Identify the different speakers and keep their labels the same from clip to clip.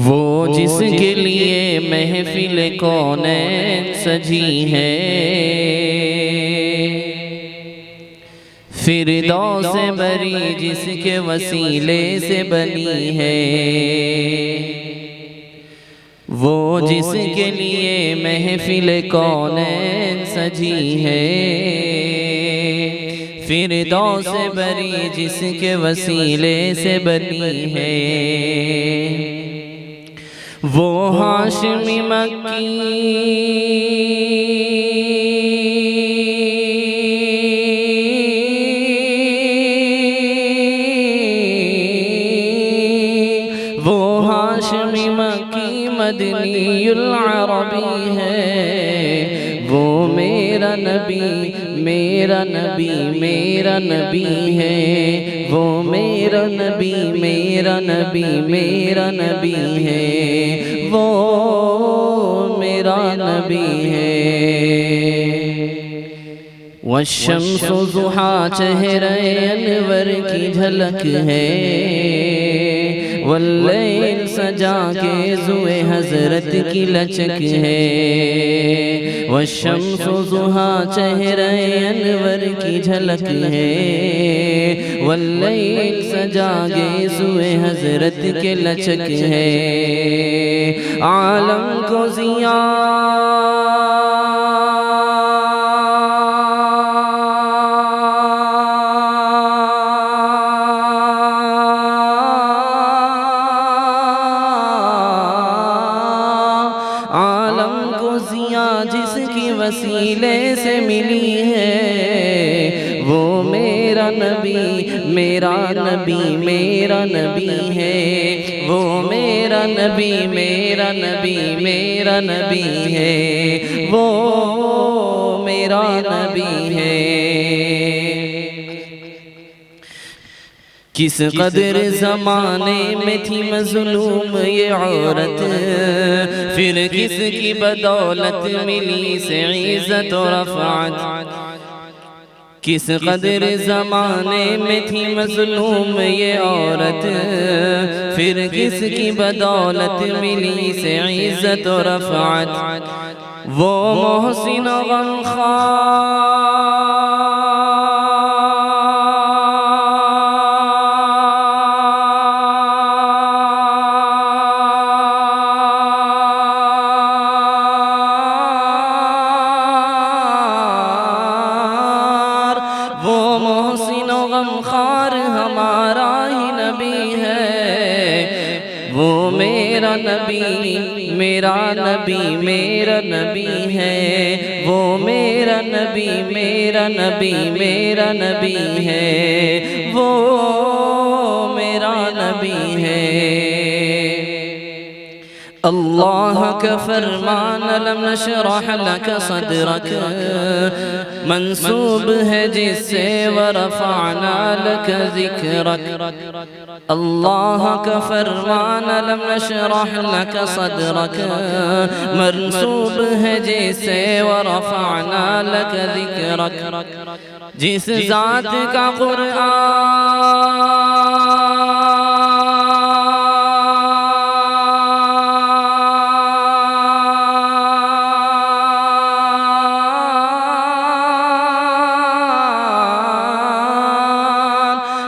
Speaker 1: وہ جس کے لیے محفل کونین سجی ہے، فردوس بری جس کے وسیلے سے بنی ہے، وہ جس کے لیے محفل کونین سجی ہے، فردوس بری جس کے وسیلے سے بنی ہے، وہ ہاشمی مکی مدنی العربی ہے، وہ میرا نبی میرا نبی میرا نبی ہے، وہ میرا نبی میرا نبی میرا نبی ہے، وہ میرا نبی ہے۔ والشمس ضحیٰ چہرہ انور کی جھلک ہے، واللیل سجا کے زوئے حضرت کی لچک ہے، والشمس ضحیٰ چہرہ انور کی جھلک ہے، واللیل سجا کے زوئے حضرت کے لچک ہے، عالم کو ضیاء وسیلے سے ملی ہے، وہ میرا نبی میرا نبی میرا نبی ہے، وہ میرا نبی میرا نبی میرا نبی ہے، وہ میرا نبی ہے۔ کس قدر زمانے میں تھی مظلوم یہ عورت، پھر کس کی بدولت ملی سے عزت و رفعت، کس قدر زمانے میں تھی مظلوم یہ عورت، پھر کس کی بدولت ملی سے عزت و رفعت، وہ محسن و غمخوار میرا نبی میرا نبی ہے، وہ میرا نبی میرا نبی میرا نبی ہے، وہ میرا نبی ہے۔ اللہ کا فرمان لم نشرح لک صدرک منسوب ہے جس سے ورفعنا لک ذکرک، اللہ کا فرمان لم نشرح لک صدرک منسوب ہے جس سے ورفعنا لک ذکرک، جس ذات کا قرآن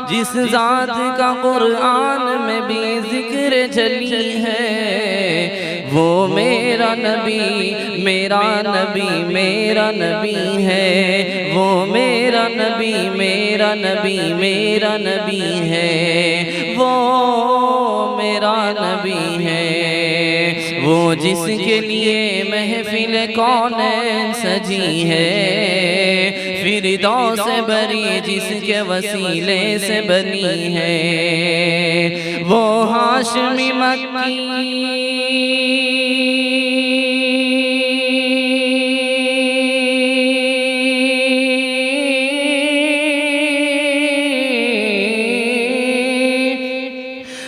Speaker 1: جس ذات کا قرآن میں بھی ذکر چلی ہے، وہ میرا نبی میرا نبی میرا نبی ہے، وہ میرا نبی میرا نبی میرا نبی ہے، وہ میرا نبی ہے، وہ جس کے لیے محفل کونین سجی ہے، فردوس بری جس کے وسیلے سے بنی ہے، وہ ہاشمی مکی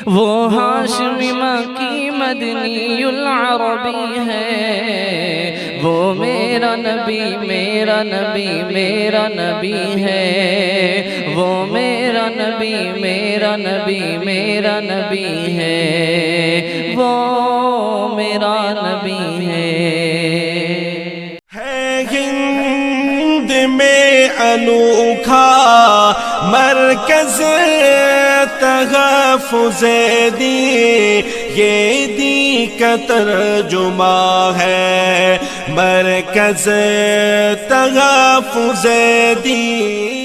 Speaker 1: وہ ہاشمی مکی مدنی العربی ہے، وہ میرا نبی میرا نبی میرا نبی ہے، وہ میرا نبی میرا نبی میرا نبی ہے، وہ میرا نبی ہے
Speaker 2: ہند میں انوکھا مرکز تحفظ-E-Deen، یہ دین کا ترجمہ ہے مرکز تحفظ-E-Deen۔